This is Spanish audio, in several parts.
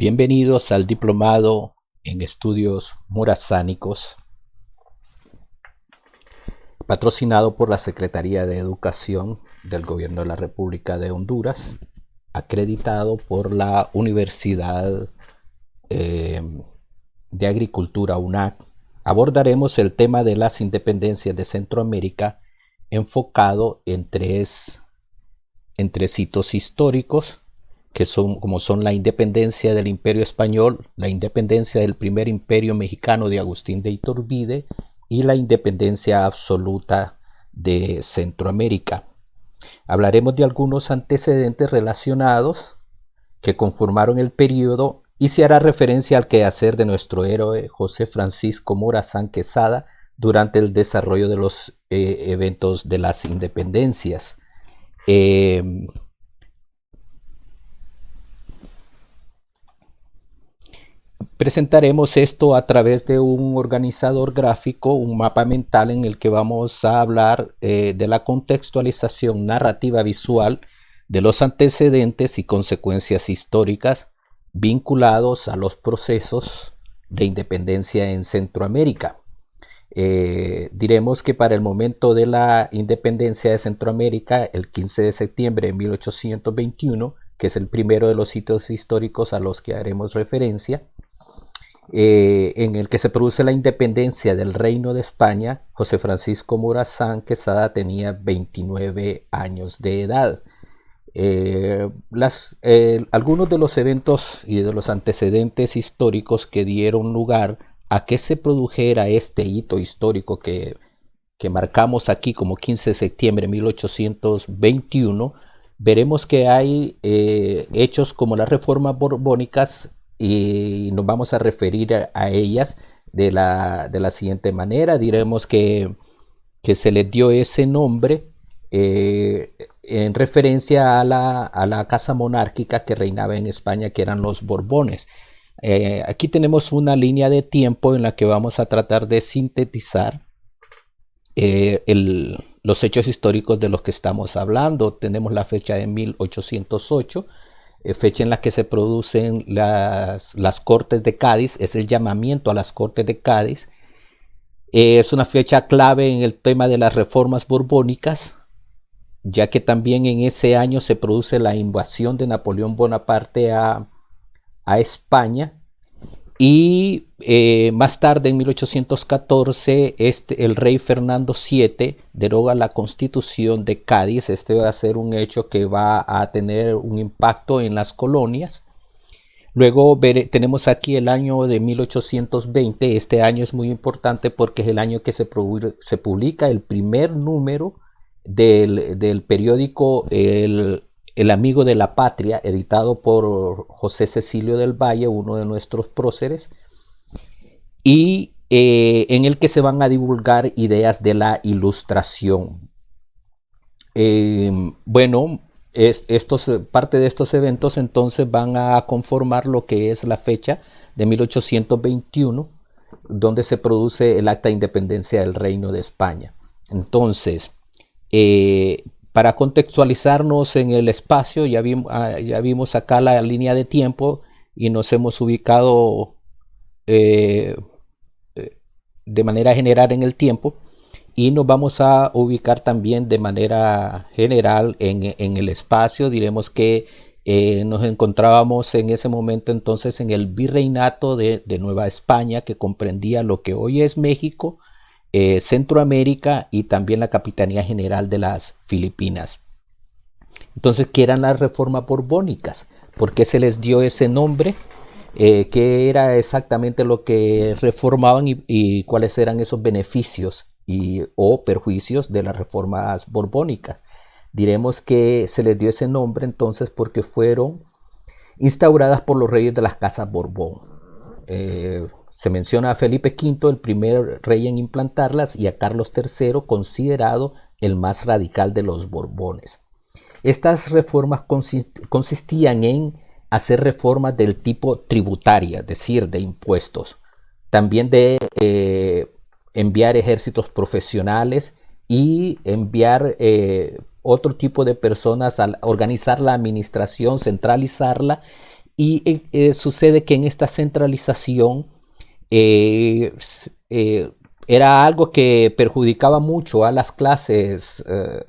Bienvenidos al Diplomado en Estudios Morazánicos, patrocinado por la Secretaría de Educación del Gobierno de la República de Honduras, acreditado por la Universidad de Agricultura UNAC. Abordaremos el tema de las independencias de Centroamérica enfocado en tres hitos históricos que son la independencia del Imperio Español, la independencia del primer imperio mexicano de Agustín de Iturbide y la independencia absoluta de Centroamérica. Hablaremos de algunos antecedentes relacionados que conformaron el periodo y se hará referencia al quehacer de nuestro héroe José Francisco Morazán Quesada durante el desarrollo de los eventos de las independencias. Presentaremos esto a través de un organizador gráfico, un mapa mental en el que vamos a hablar de la contextualización narrativa visual de los antecedentes y consecuencias históricas vinculados a los procesos de independencia en Centroamérica. Diremos que para el momento de la independencia de Centroamérica, el 15 de septiembre de 1821, que es el primero de los hitos históricos a los que haremos referencia, en el que se produce la independencia del Reino de España, José Francisco Morazán Quesada tenía 29 años de edad. Algunos de los eventos y de los antecedentes históricos que dieron lugar a que se produjera este hito histórico que marcamos aquí como 15 de septiembre de 1821, veremos que hay hechos como las reformas borbónicas y nos vamos a referir a ellas de la siguiente manera. Diremos que se les dio ese nombre en referencia a la casa monárquica que reinaba en España, que eran los Borbones. Aquí tenemos una línea de tiempo en la que vamos a tratar de sintetizar los hechos históricos de los que estamos hablando. Tenemos la fecha de 1808, fecha en la que se producen las Cortes de Cádiz, es el llamamiento a las Cortes de Cádiz. Es una fecha clave en el tema de las reformas borbónicas, ya que también en ese año se produce la invasión de Napoleón Bonaparte a España. Y más tarde, en 1814, el rey Fernando VII deroga la Constitución de Cádiz. Este va a ser un hecho que va a tener un impacto en las colonias. Luego tenemos aquí el año de 1820. Este año es muy importante porque es el año que se publica el primer número del periódico El Amigo de la Patria, editado por José Cecilio del Valle, uno de nuestros próceres, y en el que se van a divulgar ideas de la Ilustración. Parte de estos eventos entonces van a conformar lo que es la fecha de 1821, donde se produce el acta de independencia del Reino de España. Entonces, para contextualizarnos en el espacio, ya vimos acá la línea de tiempo y nos hemos ubicado de manera general en el tiempo, y nos vamos a ubicar también de manera general en el espacio. Diremos que nos encontrábamos en ese momento entonces en el virreinato de Nueva España, que comprendía lo que hoy es México, Centroamérica y también la Capitanía General de las Filipinas. Entonces, ¿qué eran las reformas borbónicas? ¿Por qué se les dio ese nombre? ¿Qué era exactamente lo que reformaban y cuáles eran esos beneficios o perjuicios de las reformas borbónicas? Diremos que se les dio ese nombre entonces porque fueron instauradas por los reyes de las casas Borbón. Se menciona a Felipe V, el primer rey en implantarlas, y a Carlos III, considerado el más radical de los Borbones. Estas reformas consistían en hacer reformas del tipo tributaria, es decir, de impuestos, también de enviar ejércitos profesionales y enviar otro tipo de personas a organizar la administración, centralizarla sucede que en esta centralización eh, era algo que perjudicaba mucho a las clases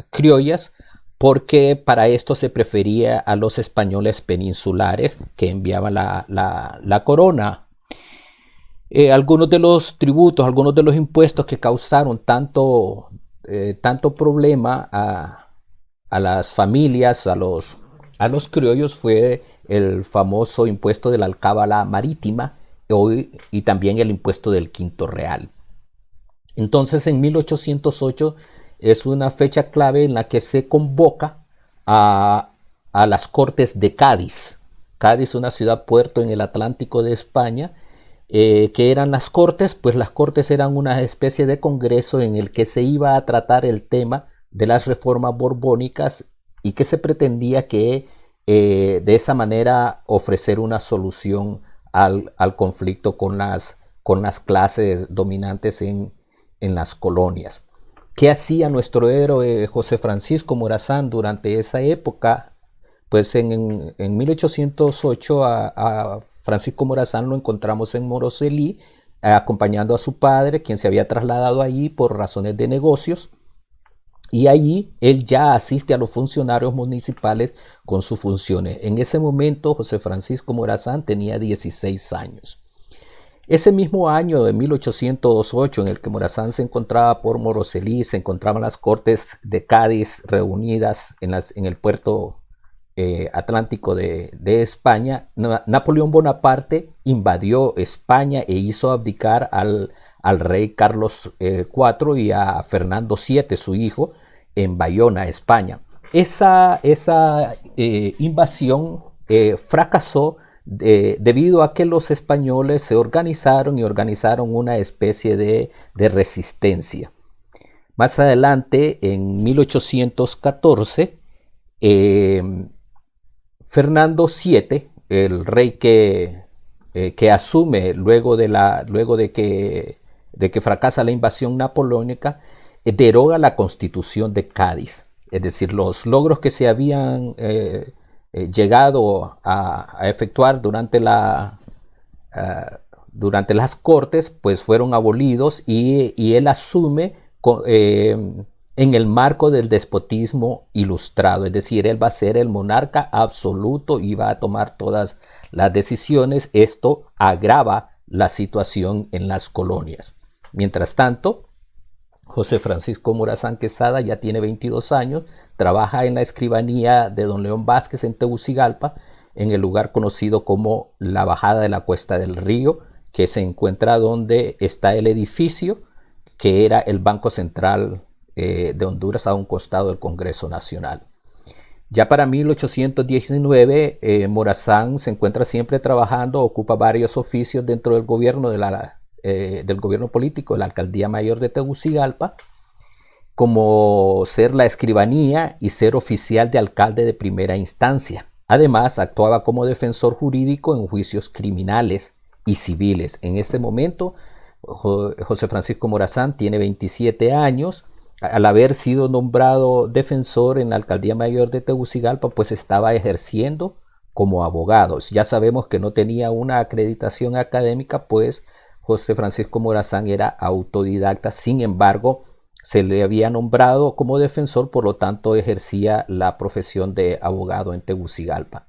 criollas, porque para esto se prefería a los españoles peninsulares que enviaban la corona. Algunos de los tributos, algunos de los impuestos que causaron tanto problema a las familias, a los criollos, fue el famoso impuesto de la alcábala marítima y también el impuesto del quinto real. Entonces, en 1808 es una fecha clave en la que se convoca a las Cortes de Cádiz. Cádiz, una ciudad puerto en el Atlántico de España. Que eran las Cortes, pues las Cortes eran una especie de congreso en el que se iba a tratar el tema de las reformas borbónicas y que se pretendía que de esa manera ofrecer una solución al conflicto con las clases dominantes en las colonias. ¿Qué hacía nuestro héroe José Francisco Morazán durante esa época? Pues en 1808 a Francisco Morazán lo encontramos en Moroselí, acompañando a su padre, quien se había trasladado allí por razones de negocios. Y allí él ya asiste a los funcionarios municipales con sus funciones. En ese momento José Francisco Morazán tenía 16 años. Ese mismo año de 1808 en el que Morazán se encontraba por Moroselí, se encontraban las Cortes de Cádiz reunidas en el puerto Atlántico de España. Napoleón Bonaparte invadió España e hizo abdicar al rey Carlos IV y a Fernando VII, su hijo, en Bayona, España. Esa invasión fracasó debido a que los españoles se organizaron una especie de resistencia. Más adelante, en 1814, Fernando VII, el rey que asume luego de que fracasa la invasión napoleónica, deroga la Constitución de Cádiz. Es decir, los logros que se habían llegado a efectuar durante las Cortes, pues fueron abolidos y él asume en el marco del despotismo ilustrado. Es decir, él va a ser el monarca absoluto y va a tomar todas las decisiones. Esto agrava la situación en las colonias. Mientras tanto, José Francisco Morazán Quesada ya tiene 22 años, trabaja en la escribanía de don León Vázquez en Tegucigalpa, en el lugar conocido como la Bajada de la Cuesta del Río, que se encuentra donde está el edificio que era el Banco Central de Honduras, a un costado del Congreso Nacional. Ya para 1819, Morazán se encuentra siempre trabajando, ocupa varios oficios dentro del gobierno del gobierno político de la Alcaldía Mayor de Tegucigalpa, como ser la escribanía y ser oficial de alcalde de primera instancia. Además, actuaba como defensor jurídico en juicios criminales y civiles. En este momento, José Francisco Morazán tiene 27 años. Al haber sido nombrado defensor en la Alcaldía Mayor de Tegucigalpa, pues estaba ejerciendo como abogado. Ya sabemos que no tenía una acreditación académica, pues José Francisco Morazán era autodidacta. Sin embargo, se le había nombrado como defensor, por lo tanto ejercía la profesión de abogado en Tegucigalpa.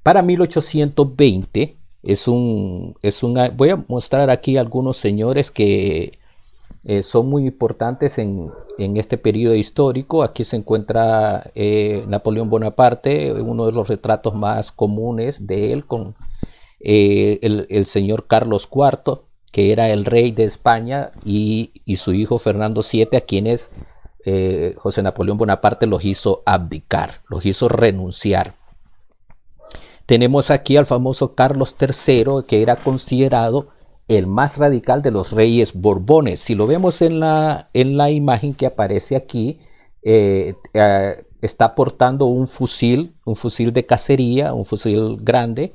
Para 1820 voy a mostrar aquí algunos señores que son muy importantes en este periodo histórico. Aquí se encuentra Napoleón Bonaparte, uno de los retratos más comunes de él, con el señor Carlos IV, que era el rey de España, y su hijo Fernando VII, a quienes José Napoleón Bonaparte los hizo abdicar, los hizo renunciar. Tenemos aquí al famoso Carlos III, que era considerado el más radical de los reyes borbones. Si lo vemos en la imagen que aparece aquí, está portando un fusil de cacería, un fusil grande,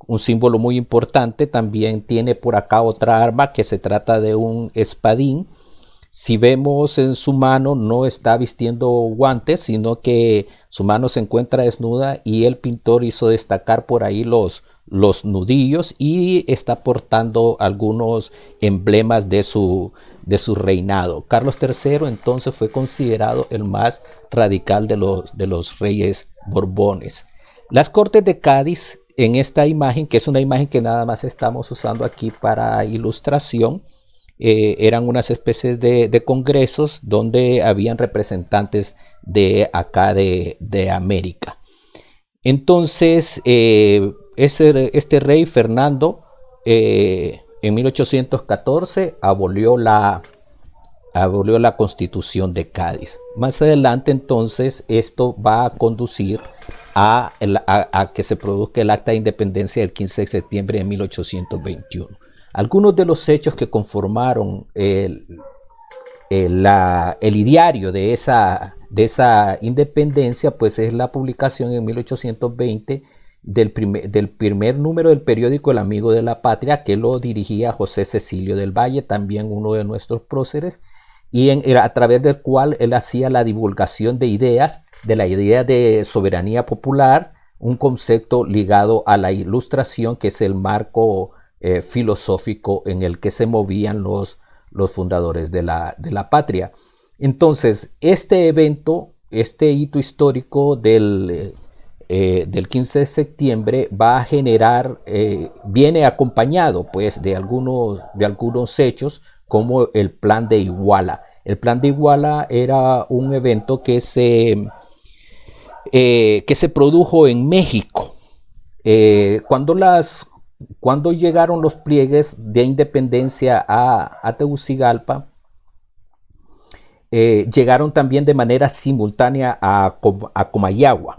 un símbolo muy importante. También tiene por acá otra arma que se trata de un espadín. Si vemos en su mano, no está vistiendo guantes, sino que su mano se encuentra desnuda y el pintor hizo destacar por ahí los nudillos y está portando algunos emblemas de su reinado. Carlos III entonces fue considerado el más radical de los reyes borbones. Las Cortes de Cádiz, en esta imagen, que es una imagen que nada más estamos usando aquí para ilustración, eran unas especies de congresos donde habían representantes de acá de América. Entonces, este rey Fernando en 1814 abolió la Constitución de Cádiz. Más adelante, entonces, esto va a conducir a que se produzca el Acta de Independencia del 15 de septiembre de 1821. Algunos de los hechos que conformaron el ideario de esa independencia, pues es la publicación en 1820 del primer número del periódico El Amigo de la Patria, que lo dirigía José Cecilio del Valle, también uno de nuestros próceres, y a través del cual él hacía la divulgación de ideas, de la idea de soberanía popular, un concepto ligado a la Ilustración, que es el marco filosófico en el que se movían los fundadores de la patria. Entonces, este evento, este hito histórico del 15 de septiembre va a generar, viene acompañado pues de algunos hechos, como el Plan de Iguala. El Plan de Iguala era un evento que se produjo en México. Cuando llegaron los pliegues de independencia a Tegucigalpa, llegaron también de manera simultánea a Comayagua.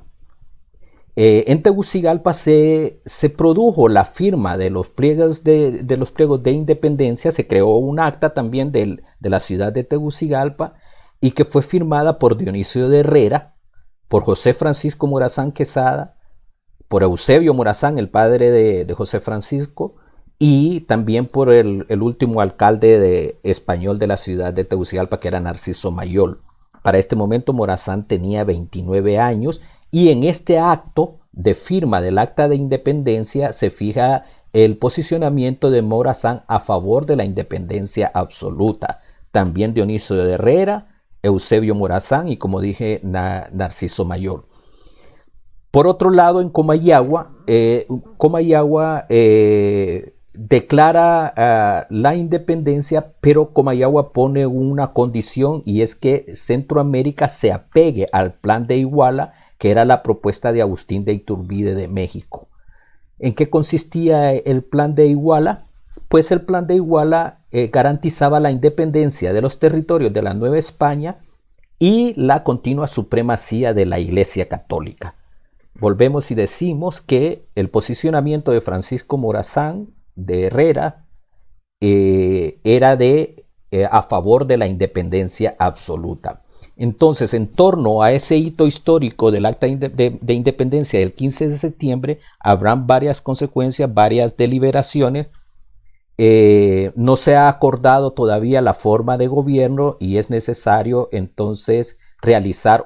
En Tegucigalpa se produjo la firma de los pliegos de independencia, se creó un acta también de la ciudad de Tegucigalpa y que fue firmada por Dionisio de Herrera, por José Francisco Morazán Quesada, por Eusebio Morazán, el padre de José Francisco, y también por el último alcalde español de la ciudad de Tegucigalpa, que era Narciso Mayol. Para este momento Morazán tenía 29 años y en este acto de firma del Acta de Independencia se fija el posicionamiento de Morazán a favor de la independencia absoluta. También Dionisio de Herrera, Eusebio Morazán y, como dije, Narciso Mayol. Por otro lado, en Comayagua, declara la independencia, pero Comayagua pone una condición, y es que Centroamérica se apegue al Plan de Iguala, que era la propuesta de Agustín de Iturbide de México. ¿En qué consistía el Plan de Iguala? Pues el Plan de Iguala garantizaba la independencia de los territorios de la Nueva España y la continua supremacía de la Iglesia Católica. Volvemos y decimos que el posicionamiento de Francisco Morazán de Herrera era a favor de la independencia absoluta. Entonces, en torno a ese hito histórico del Acta de Independencia del 15 de septiembre, habrán varias consecuencias, varias deliberaciones. No se ha acordado todavía la forma de gobierno y es necesario entonces realizar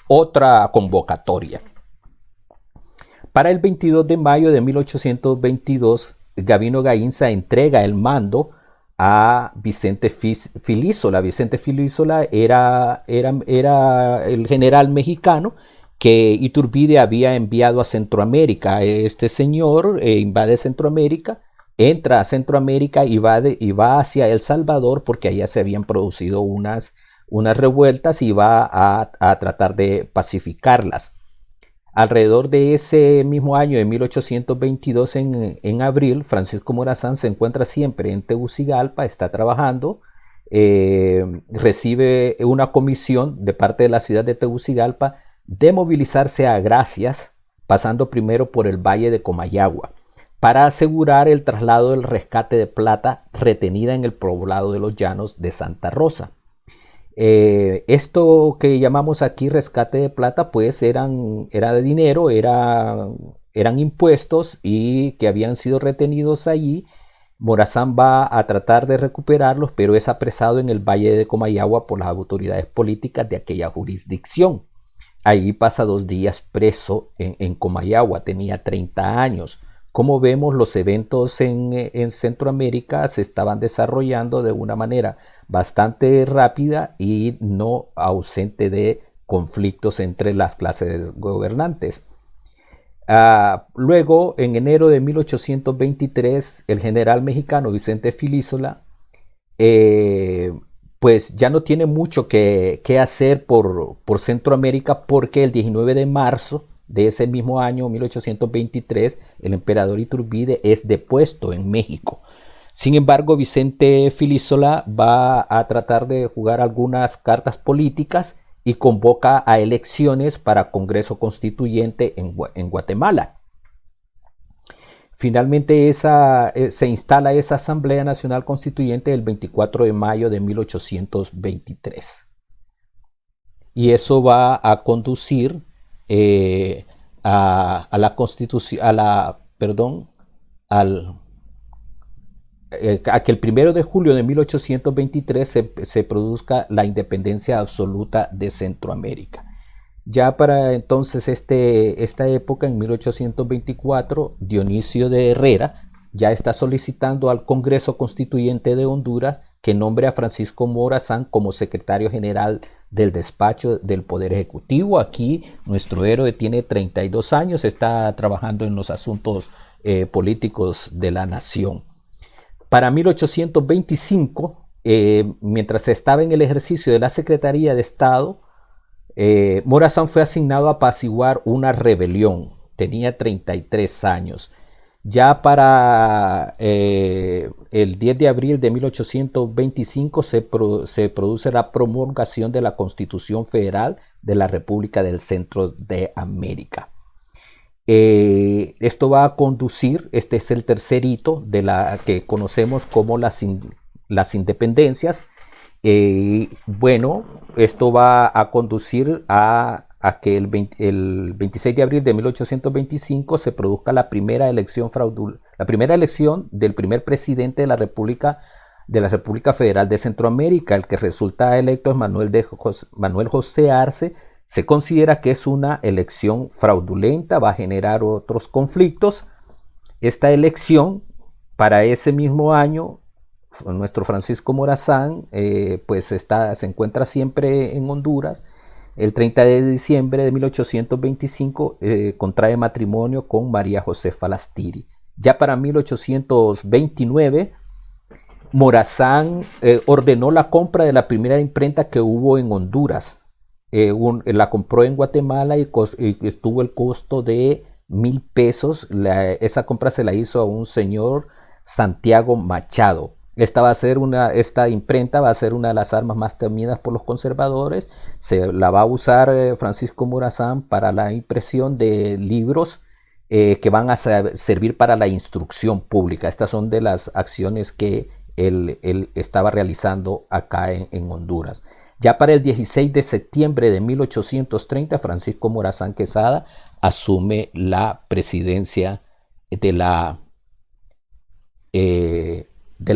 otra convocatoria. Para el 22 de mayo de 1822, Gabino Gainza entrega el mando a Vicente Filísola. Vicente Filísola era el general mexicano que Iturbide había enviado a Centroamérica. Este señor invade Centroamérica, entra a Centroamérica y va hacia El Salvador, porque allá se habían producido unas revueltas y va a tratar de pacificarlas. Alrededor de ese mismo año de 1822, en abril, Francisco Morazán se encuentra siempre en Tegucigalpa, está trabajando, recibe una comisión de parte de la ciudad de Tegucigalpa de movilizarse a Gracias, pasando primero por el valle de Comayagua, para asegurar el traslado del rescate de plata retenida en el poblado de los Llanos de Santa Rosa. Esto que llamamos aquí rescate de plata, pues era de dinero, eran impuestos y que habían sido retenidos allí Morazán va a tratar de recuperarlos, pero es apresado en el Valle de Comayagua por las autoridades políticas de aquella jurisdicción. Ahí pasa 2 días preso en Comayagua, tenía 30 años. Como vemos, los eventos en Centroamérica se estaban desarrollando de una manera bastante rápida y no ausente de conflictos entre las clases gobernantes. Luego, en enero de 1823, el general mexicano Vicente Filísola eh, pues ya no tiene mucho que hacer por Centroamérica, porque el 19 de marzo de ese mismo año, 1823, el emperador Iturbide es depuesto en México. Sin embargo, Vicente Filísola va a tratar de jugar algunas cartas políticas y convoca a elecciones para Congreso Constituyente en Guatemala. Finalmente se instala esa Asamblea Nacional Constituyente el 24 de mayo de 1823. Y eso va a conducir a la constitución, a que el 1 de julio de 1823 se produzca la independencia absoluta de Centroamérica. Ya para entonces esta época, en 1824, Dionisio de Herrera ya está solicitando al Congreso Constituyente de Honduras que nombre a Francisco Morazán como secretario general del despacho del Poder Ejecutivo. Aquí nuestro héroe tiene 32 años, está trabajando en los asuntos políticos de la nación. Para 1825, mientras estaba en el ejercicio de la Secretaría de Estado, Morazán fue asignado a apaciguar una rebelión. Tenía 33 años. Ya para el 10 de abril de 1825 se produce la promulgación de la Constitución Federal de la República del Centro de América. Esto va a conducir, este es el tercer hito de la que conocemos como las independencias. Bueno, esto va a conducir a que el 26 de abril de 1825 se produzca la primera elección del primer presidente de la República Federal de Centroamérica. El que resulta electo es Manuel José Arce. Se considera que es una elección fraudulenta, va a generar otros conflictos. Esta elección, para ese mismo año, nuestro Francisco Morazán pues se encuentra siempre en Honduras. El 30 de diciembre de 1825 contrae matrimonio con María Josefa Lastiri. Ya para 1829, Morazán ordenó la compra de la primera imprenta que hubo en Honduras. La compró en Guatemala y estuvo el costo de 1,000 pesos. Esa compra se la hizo a un señor Santiago Machado. Esta imprenta va a ser una de las armas más temidas por los conservadores. Se la va a usar Francisco Morazán para la impresión de libros que van a servir para la instrucción pública. Estas son de las acciones que él estaba realizando acá en Honduras. Ya para el 16 de septiembre de 1830, Francisco Morazán Quesada asume la presidencia de la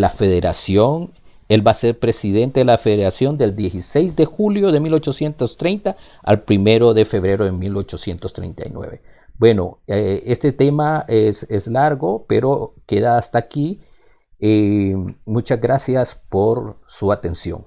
Federación. Él va a ser presidente de la Federación del 16 de julio de 1830 al 1 de febrero de 1839. Bueno, este tema es largo, pero queda hasta aquí. Muchas gracias por su atención.